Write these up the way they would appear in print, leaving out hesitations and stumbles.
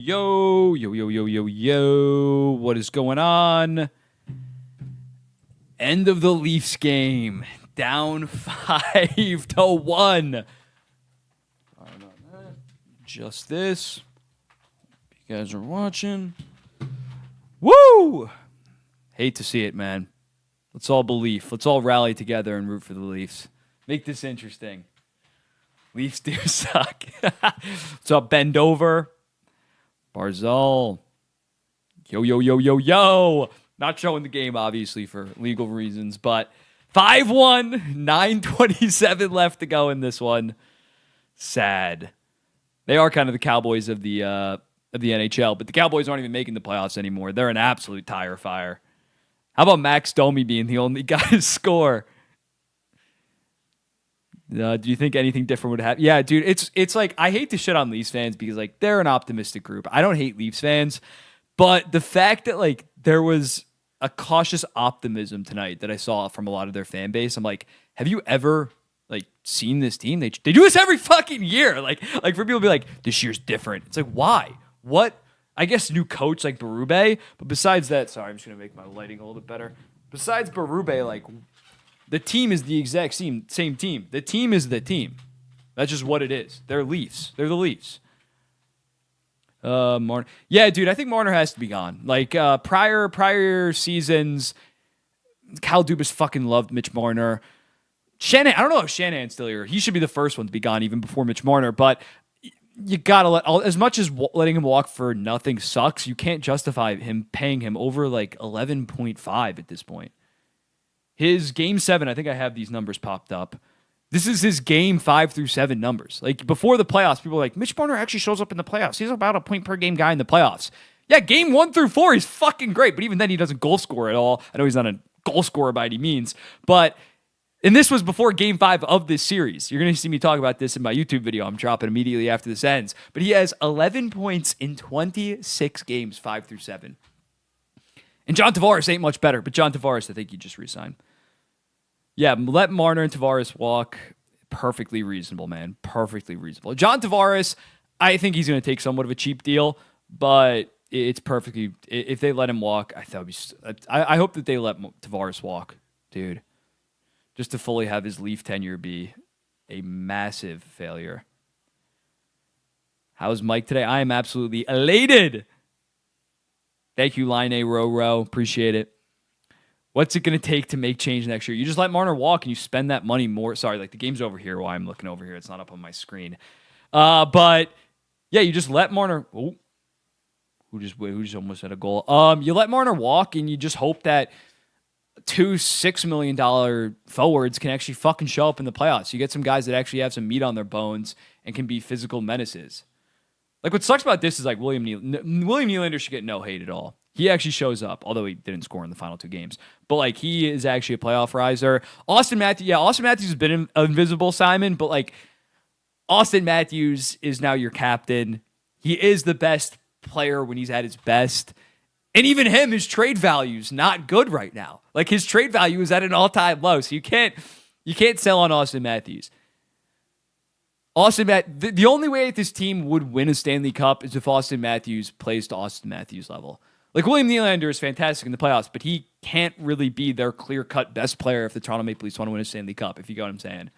Yo, yo, yo, yo, yo, yo. What is going on? End of the Leafs game. Down 5-1. Just this. You guys are watching. Woo! Hate to see it, man. Let's all believe. Let's all rally together and root for the Leafs. Make this interesting. Leafs do suck. What's up, Bend Over? Barzal. Yo, yo, yo, yo, yo. Not showing the game, obviously, for legal reasons, but 5-1, 9:27 left to go in this one. Sad. They are kind of the Cowboys of the NHL, but the Cowboys aren't even making the playoffs anymore. They're an absolute tire fire. How about Max Domi being the only guy to score? Do you think anything different would happen? Yeah, dude, it's like, I hate to shit on Leafs fans because, like, they're an optimistic group. I don't hate Leafs fans, but the fact that, like, there was a cautious optimism tonight that I saw from a lot of their fan base, I'm like, have you ever, like, seen this team? They do this every fucking year. Like for people to be like, this year's different. It's like, why? What? I guess new coach like Berube, but besides that, sorry, I'm just going to make my lighting a little bit better. Besides Berube, like, the team is the exact same team. The team is the team. That's just what it is. They're Leafs. They're the Leafs. Marner. Yeah, dude, I think Marner has to be gone. Like, prior seasons, Kyle Dubas fucking loved Mitch Marner. Shanahan, I don't know if Shanahan's still here. He should be the first one to be gone even before Mitch Marner, but you gotta as much as letting him walk for nothing sucks, you can't justify him paying him over like 11.5 at this point. His game 7, I think I have these numbers popped up. This is his game 5 through 7 numbers. Like, before the playoffs, people were like, Mitch Marner actually shows up in the playoffs. He's about a point per game guy in the playoffs. Yeah, game 1 through 4, he's fucking great. But even then, he doesn't goal score at all. I know he's not a goal scorer by any means. And this was before game 5 of this series. You're going to see me talk about this in my YouTube video. I'm dropping immediately after this ends. But he has 11 points in 26 games, 5 through 7. And John Tavares ain't much better. But John Tavares, I think you just re-signed. Yeah, let Marner and Tavares walk. Perfectly reasonable, man. Perfectly reasonable. John Tavares, I think he's going to take somewhat of a cheap deal, but it's perfectly... If they let him walk, I hope that they let Tavares walk, dude. Just to fully have his Leaf tenure be a massive failure. How's Mike today? I am absolutely elated. Thank you, Line A Row. Appreciate it. What's it going to take to make change next year? You just let Marner walk and you spend that money more. Sorry, like the game's over here while I'm looking over here. It's not up on my screen. But yeah, you just let Marner. Oh, who just almost had a goal? You let Marner walk and you just hope that 2 $6 million forwards can actually fucking show up in the playoffs. You get some guys that actually have some meat on their bones and can be physical menaces. Like, what sucks about this is, like, William Nylander should get no hate at all. He actually shows up, although he didn't score in the final 2 games. But, like, he is actually a playoff riser. Austin Matthews has been invisible, Simon, but, like, Austin Matthews is now your captain. He is the best player when he's at his best. And even him, his trade value is not good right now. Like, his trade value is at an all-time low, so you can't sell on Austin Matthews. The only way that this team would win a Stanley Cup is if Austin Matthews plays to Austin Matthews' level. Like, William Nylander is fantastic in the playoffs, but he can't really be their clear-cut best player if the Toronto Maple Leafs want to win a Stanley Cup, if you get what I'm saying.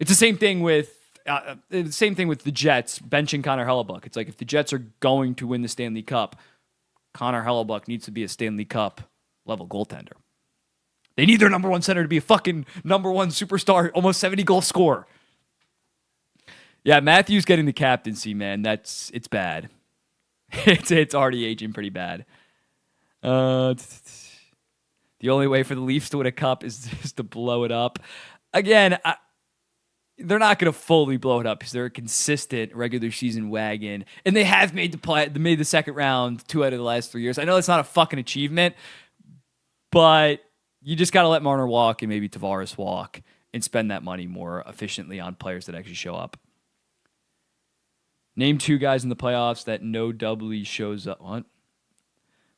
It's the same thing with the Jets benching Connor Hellebuyck. It's like, if the Jets are going to win the Stanley Cup, Connor Hellebuyck needs to be a Stanley Cup-level goaltender. They need their number 1 center to be a fucking number 1 superstar, almost 70-goal scorer. Yeah, Matthews getting the captaincy, man, it's bad. It's already aging pretty bad. The only way for the Leafs to win a cup is just to blow it up. Again, they're not going to fully blow it up because they're a consistent regular season wagon, and they have made the second round 2 out of the last 3 years. I know it's not a fucking achievement, but you just got to let Marner walk and maybe Tavares walk and spend that money more efficiently on players that actually show up. Name 2 guys in the playoffs that no doubly shows up. What?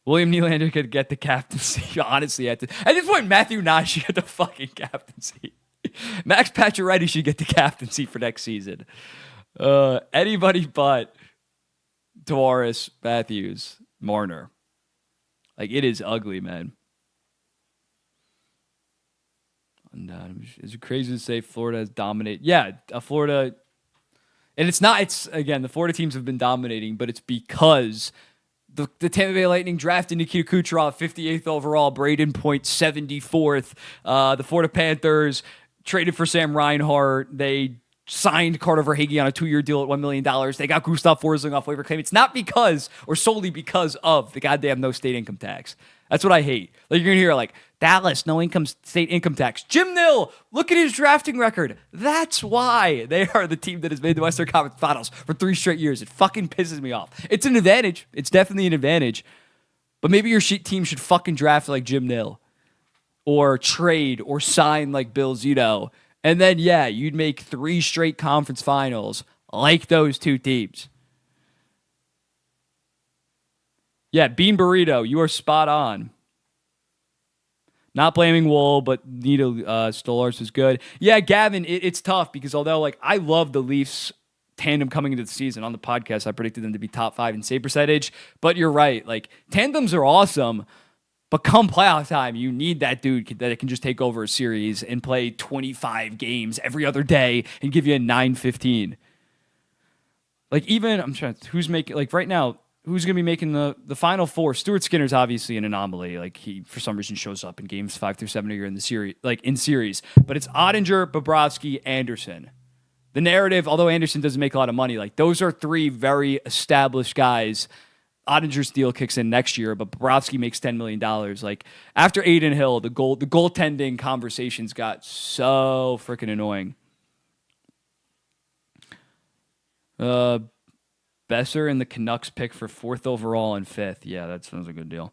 William Nylander could get the captaincy. Honestly, at this point, Matthew Nye should get the fucking captaincy. Max Pacioretty should get the captaincy for next season. Anybody but Tavares, Matthews, Marner. Like, it is ugly, man. And is it crazy to say Florida has dominated? Yeah, Florida. And again, the Florida teams have been dominating, but it's because the Tampa Bay Lightning drafted Nikita Kucherov 58th overall, Braden Point 74th. The Florida Panthers traded for Sam Reinhart. They signed Carter Verhaeghe on a 2-year deal at $1 million. They got Gustav Forsling off waiver claim. It's not because or solely because of the goddamn no state income tax. That's what I hate. Like, you're going to hear like, Dallas, no state income tax. Jim Nill, look at his drafting record. That's why they are the team that has made the Western Conference Finals for 3 straight years. It fucking pisses me off. It's an advantage. It's definitely an advantage. But maybe your team should fucking draft like Jim Nill. Or trade or sign like Bill Zito. And then, yeah, you'd make 3 straight conference finals like those 2 teams. Yeah, Bean Burrito, you are spot on. Not blaming Wool, but Nita Stolars was good. Yeah, Gavin, it's tough because although like I love the Leafs tandem coming into the season on the podcast, I predicted them to be top 5 in save percentage. But you're right, like tandems are awesome. But come playoff time, you need that dude that can just take over a series and play 25 games every other day and give you a 9-15. Like even, I'm trying to, who's making, like right now, who's going to be making the Final Four? Stuart Skinner's obviously an anomaly. Like he, for some reason, shows up in games 5 through 7 a year in the series, like in series. But it's Ottinger, Bobrovsky, Anderson. The narrative, although Anderson doesn't make a lot of money, like those are 3 very established guys. Ottinger's deal kicks in next year, but Bobrovsky makes $10 million. Like after Aiden Hill, the goaltending conversations got so freaking annoying. Besser and the Canucks pick for 4th overall and 5th. Yeah, that sounds a good deal.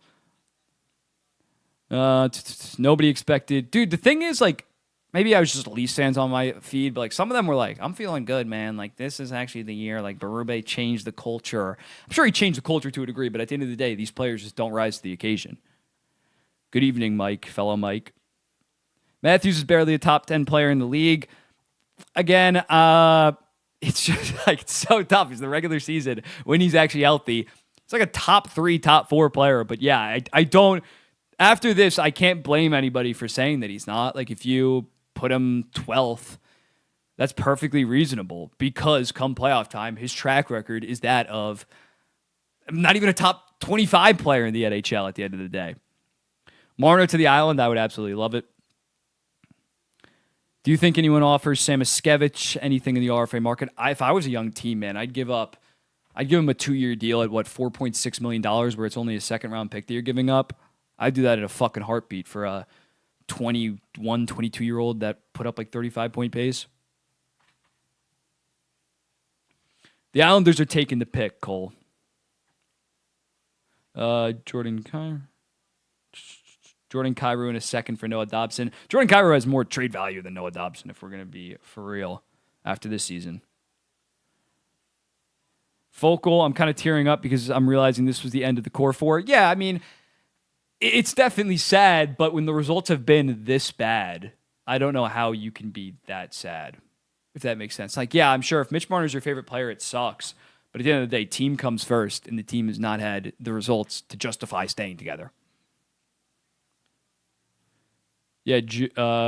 Nobody expected. Dude, the thing is, like, maybe I was just Leafs fans on my feed, but like some of them were like, I'm feeling good, man. Like this is actually the year. Like Berube changed the culture. I'm sure he changed the culture to a degree, but at the end of the day, these players just don't rise to the occasion. Good evening, Mike, fellow Mike. Matthews is barely a top 10 player in the league. Again, it's just like it's so tough. It's the regular season when he's actually healthy. It's like a top 3, top 4 player. But yeah, I don't. After this, I can't blame anybody for saying that he's not. Like if you put him 12th, that's perfectly reasonable because come playoff time, his track record is that of not even a top 25 player in the NHL at the end of the day. Marner to the Island, I would absolutely love it. Do you think anyone offers Samoskevich anything in the RFA market? If I was a young team, man, I'd give him a 2-year deal at $4.6 million where it's only a 2nd-round pick that you're giving up. I'd do that in a fucking heartbeat for a 21, 22-year-old that put up like 35-point pace. The Islanders are taking the pick, Cole. Jordan Kyrou in a 2nd for Noah Dobson. Jordan Kyrou has more trade value than Noah Dobson, if we're going to be for real, after this season. Focal, I'm kind of tearing up because I'm realizing this was the end of the core 4. Yeah, I mean, it's definitely sad, but when the results have been this bad, I don't know how you can be that sad, if that makes sense. Like, yeah, I'm sure if Mitch Marner is your favorite player, it sucks. But at the end of the day, team comes first, and the team has not had the results to justify staying together. Yeah,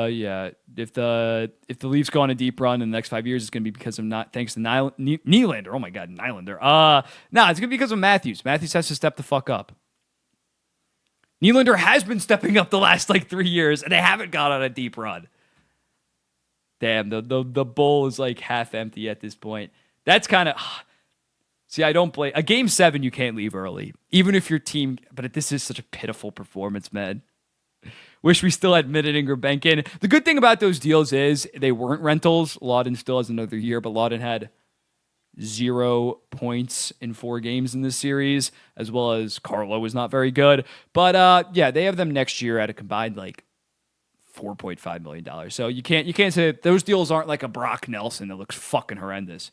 yeah. If the Leafs go on a deep run in the next 5 years, it's going to be because of thanks to Nylander. Oh my God, Nylander. Nah, it's going to be because of Matthews. Matthews has to step the fuck up. Nylander has been stepping up the last 3 years, and they haven't gone on a deep run. Damn, the bowl is half empty at this point. That's kind of. See, I don't play a game 7. You can't leave early, even if your team. But this is such a pitiful performance, man. Wish we still had Minute and Gurbenkin. The good thing about those deals is they weren't rentals. Lawton still has another year, but Lawton had 0 points in 4 games in this series, as well as Carlo was not very good. But yeah, they have them next year at a combined $4.5 million. So you can't say those deals aren't like a Brock Nelson that looks fucking horrendous.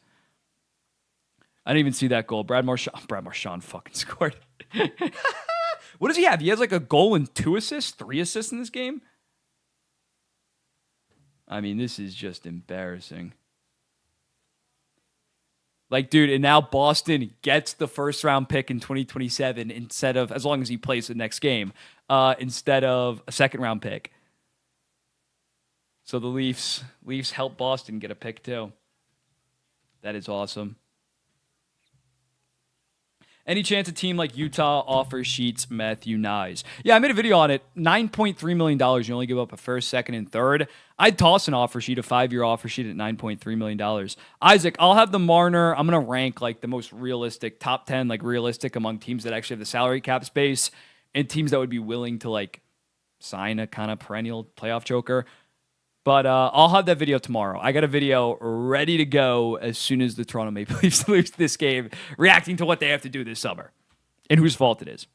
I didn't even see that goal. Brad Marchand fucking scored. What does he have? He has a goal and 2 assists, 3 assists in this game. I mean, this is just embarrassing. Like, dude, and now Boston gets the first round pick in 2027 instead of, as long as he plays the next game, instead of a second round pick. So the Leafs help Boston get a pick too. That is awesome. Any chance a team like Utah offers Sheets Matthew Nyes? Yeah, I made a video on it. $9.3 million. You only give up a first, second, and third. I'd toss an offer sheet, a 5-year offer sheet at $9.3 million. Isaac, I'll have the Marner. I'm going to rank like the most realistic, top 10, like realistic among teams that actually have the salary cap space and teams that would be willing to like sign a kind of perennial playoff joker. But I'll have that video tomorrow. I got a video ready to go as soon as the Toronto Maple Leafs lose this game, reacting to what they have to do this summer and whose fault it is.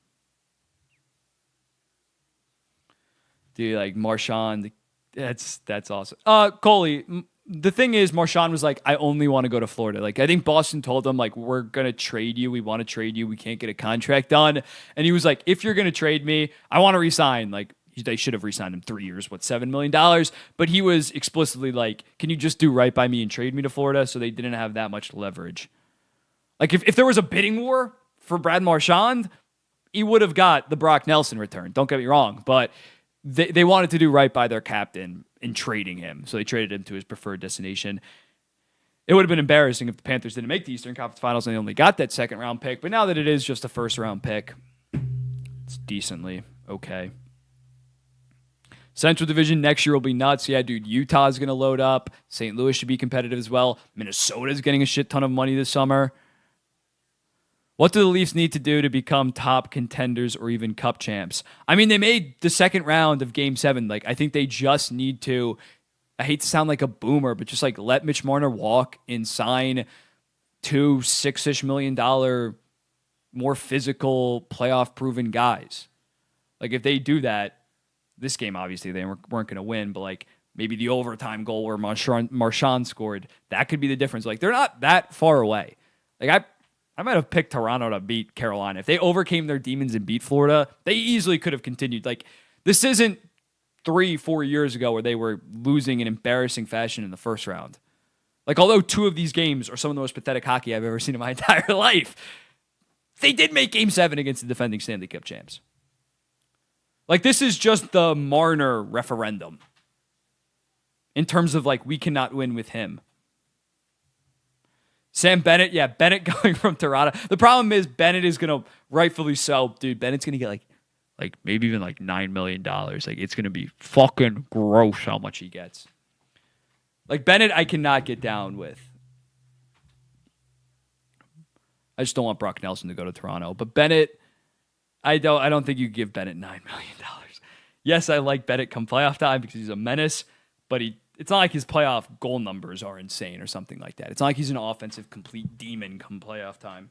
Dude, like Marchand, that's awesome. Coley, the thing is, Marchand was like, I only want to go to Florida. Like, I think Boston told him, like, we're going to trade you. We want to trade you. We can't get a contract done. And he was like, if you're going to trade me, I want to resign. Like, they should have re-signed him 3 years, $7 million? But he was explicitly like, can you just do right by me and trade me to Florida? So they didn't have that much leverage. Like, if there was a bidding war for Brad Marchand, he would have got the Brock Nelson return. Don't get me wrong. But they wanted to do right by their captain in trading him. So they traded him to his preferred destination. It would have been embarrassing if the Panthers didn't make the Eastern Conference Finals and they only got that second round pick. But now that it is just a first round pick, it's decently okay. Central Division next year will be nuts. Yeah, dude, Utah's going to load up. St. Louis should be competitive as well. Minnesota's getting a shit ton of money this summer. What do the Leafs need to do to become top contenders or even cup champs? I mean, they made the second round of Game 7. Like, I think they just need to, I hate to sound like a boomer, but just like let Mitch Marner walk and sign two $6-ish million more physical playoff-proven guys. Like, if they do that, this game, obviously, they weren't going to win, but like maybe the overtime goal where Marchand scored, that could be the difference. Like, they're not that far away. Like, I might have picked Toronto to beat Carolina. If they overcame their demons and beat Florida, they easily could have continued. Like, this isn't 3-4 years ago where they were losing in embarrassing fashion in the first round. Like, although two of these games are some of the most pathetic hockey I've ever seen in my entire life, they did make Game 7 against the defending Stanley Cup champs. Like, this is just the Marner referendum in terms of, like, we cannot win with him. Sam Bennett, yeah, Bennett going from Toronto. The problem is Bennett is going to, rightfully so, dude, Bennett's going to get, like maybe even, like, $9 million. Like, it's going to be fucking gross how much he gets. Like, Bennett, I cannot get down with. I just don't want Brock Nelson to go to Toronto. But Bennett, I don't think you give Bennett $9 million. Yes, I like Bennett come playoff time because he's a menace, but it's not like his playoff goal numbers are insane or something like that. It's not like he's an offensive complete demon come playoff time.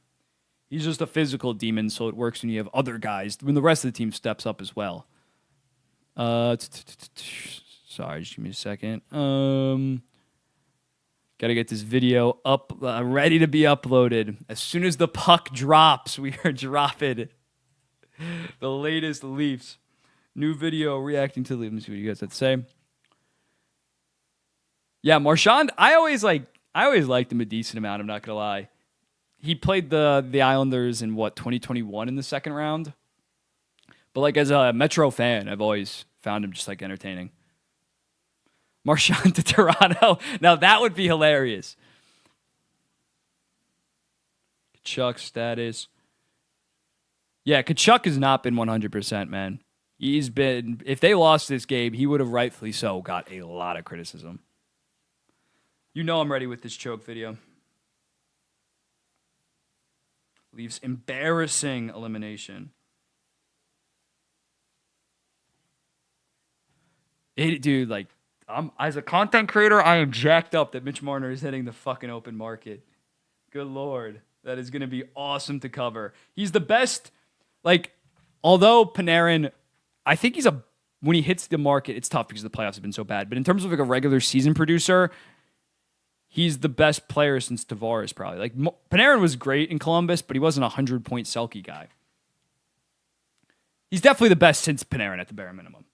He's just a physical demon, so it works when you have other guys, when the rest of the team steps up as well. Sorry, just give me a second. Got to get this video up, ready to be uploaded. As soon as the puck drops, we are dropping the latest Leafs. New video reacting to the Leafs. Let me see what you guys have to say. Yeah, Marchand, I always liked him a decent amount, I'm not going to lie. He played the Islanders in, 2021 in the second round? But, like, as a Metro fan, I've always found him just, like, entertaining. Marchand to Toronto. Now, that would be hilarious. Kachuk status. Yeah, Kachuk has not been 100%, man. He's been, if they lost this game, he would have rightfully so got a lot of criticism. You know I'm ready with this choke video. Leafs embarrassing elimination. Dude, like, as a content creator, I am jacked up that Mitch Marner is hitting the fucking open market. Good Lord. That is going to be awesome to cover. He's the best, like, although Panarin, I think when he hits the market, it's tough because the playoffs have been so bad. But in terms of like a regular season producer, he's the best player since Tavares probably. Like, Panarin was great in Columbus, but he wasn't a 100-point Selke guy. He's definitely the best since Panarin at the bare minimum.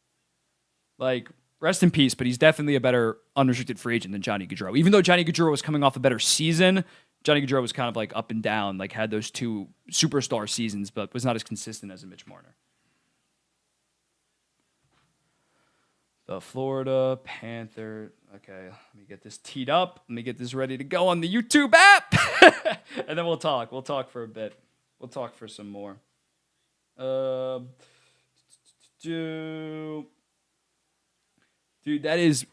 Like, rest in peace, but he's definitely a better unrestricted free agent than Johnny Gaudreau. Even though Johnny Gaudreau was coming off a better season, Johnny Gaudreau was kind of like up and down, like had those 2 superstar seasons, but was not as consistent as a Mitch Marner. The Florida Panther. Okay, let me get this teed up. Let me get this ready to go on the YouTube app. And then we'll talk. We'll talk for a bit. We'll talk for some more. Dude, that is...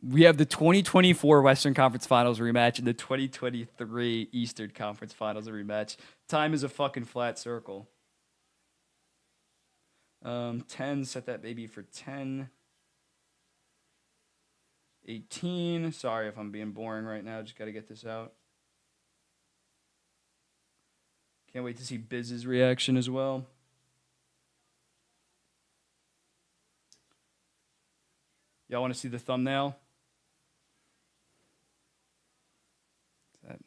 We have the 2024 Western Conference Finals rematch and the 2023 Eastern Conference Finals rematch. Time is a fucking flat circle. 10, set that baby for 10. 18. Sorry if I'm being boring right now. Just got to get this out. Can't wait to see Biz's reaction as well. Y'all want to see the thumbnail? That...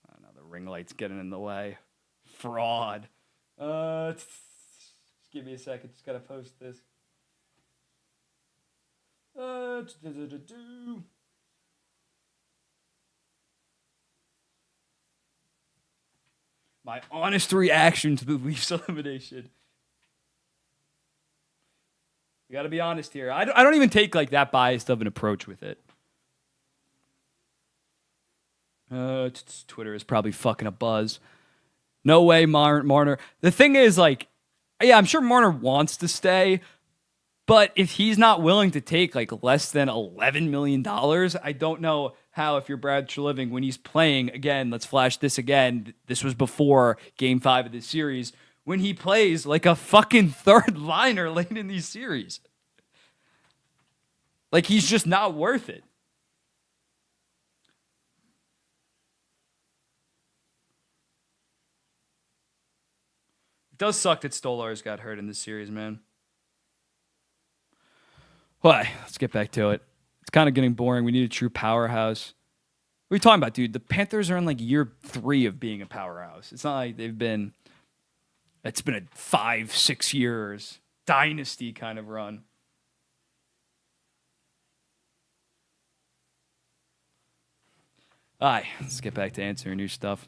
Oh, no, the ring light's getting in the way. Fraud. Just give me a second. Just got to post this. My honest reaction to the Leafs elimination. You got to be honest here. I don't even take like that biased of an approach with it. Twitter is probably fucking a buzz. No way, Marner. The thing is, like, yeah, I'm sure Marner wants to stay, but if he's not willing to take like less than $11 million, I don't know how, if you're Brad Treliving, when he's playing, again, let's flash this again. This was before Game 5 of this series. When he plays like a fucking third liner late in these series. Like, he's just not worth it. It does suck that Stolarz got hurt in this series, man. Why? Let's get back to it. It's kind of getting boring. We need a true powerhouse. What are you talking about, dude? The Panthers are in like year 3 of being a powerhouse. It's not like they've been... It's been a 5-6 years dynasty kind of run. All right, let's get back to answering new stuff.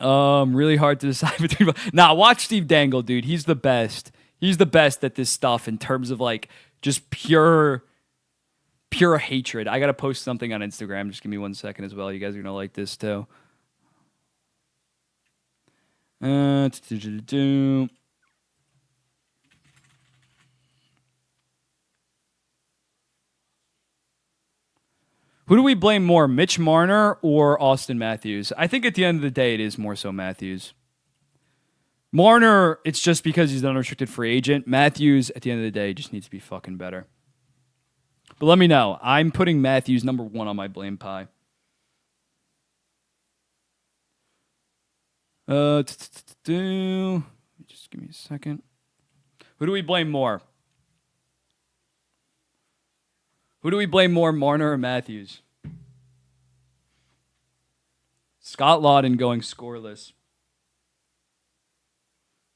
Really hard to decide between... Nah, watch Steve Dangle, dude. He's the best. He's the best at this stuff in terms of like just pure hatred. I got to post something on Instagram. Just give me 1 second as well. You guys are going to like this too. Who do we blame more, Mitch Marner or Auston Matthews? I think at the end of the day, it is more so Matthews. Marner, it's just because he's an unrestricted free agent. Matthews, at the end of the day, just needs to be fucking better. But let me know. I'm putting Matthews number 1 on my blame pie. Just give me a second. Who do we blame more? Who do we blame more, Marner or Matthews? Scott Lawton going scoreless.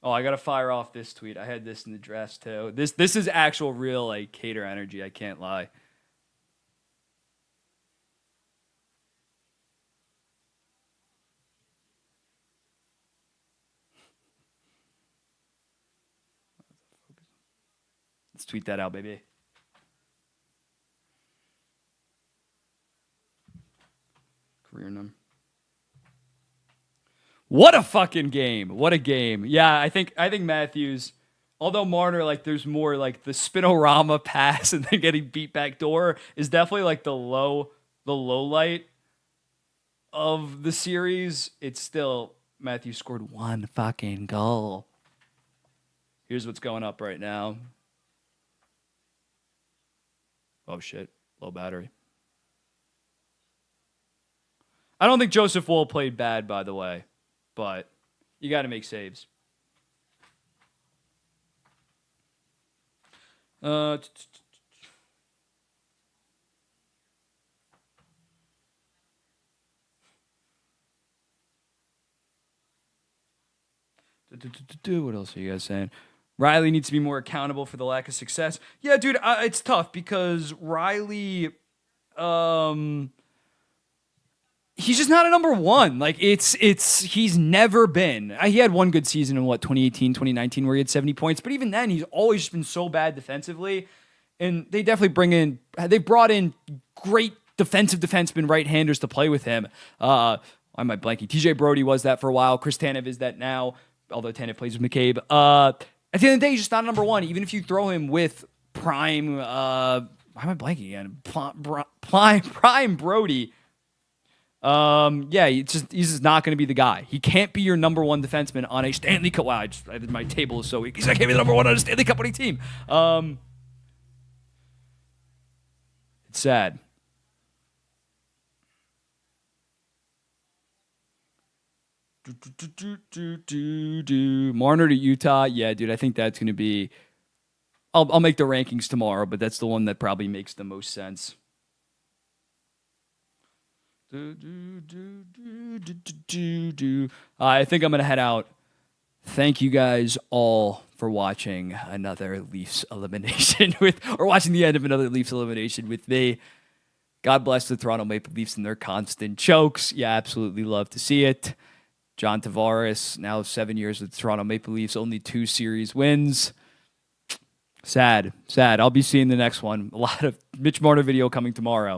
Oh, I gotta fire off this tweet. I had this in the drafts too. This is actual real like hater energy. I can't lie. Let's tweet that out, baby. Career number. What a fucking game. What a game. Yeah, I think Matthews, although Marner, like there's more like the spinorama pass and then getting beat back door is definitely like the low light of the series. It's still Matthews scored 1 fucking goal. Here's what's going up right now. Oh shit, low battery. I don't think Joseph Woll played bad, by the way, but you got to make saves. What else are you guys saying? Riley needs to be more accountable for the lack of success. Yeah, dude, it's tough because Riley, He's just not a number one. Like he's never been. He had one good season in 2018, 2019 where he had 70 points, but even then he's always just been so bad defensively. And they definitely brought in great defensive defensemen, right-handers to play with him. Why am I blanking? TJ Brody was that for a while. Chris Tanev is that now, although Tanev plays with McCabe. At the end of the day, he's just not number one, even if you throw him with prime, why am I blanking again? Prime Brody. He's just not going to be the guy. He can't be your number one defenseman on a Stanley Cup. Wow, my table is so weak. He's not going to be the number one on a Stanley Cup winning team. It's sad. Marner to Utah. Yeah, dude, I think that's going to be... I'll make the rankings tomorrow, but that's the one that probably makes the most sense. I think I'm going to head out. Thank you guys all for watching another Leafs elimination or watching the end of another Leafs elimination with me. God bless the Toronto Maple Leafs and their constant chokes. Yeah, absolutely love to see it. John Tavares, now 7 years with the Toronto Maple Leafs, only 2 series wins. Sad. I'll be seeing the next one. A lot of Mitch Marner video coming tomorrow.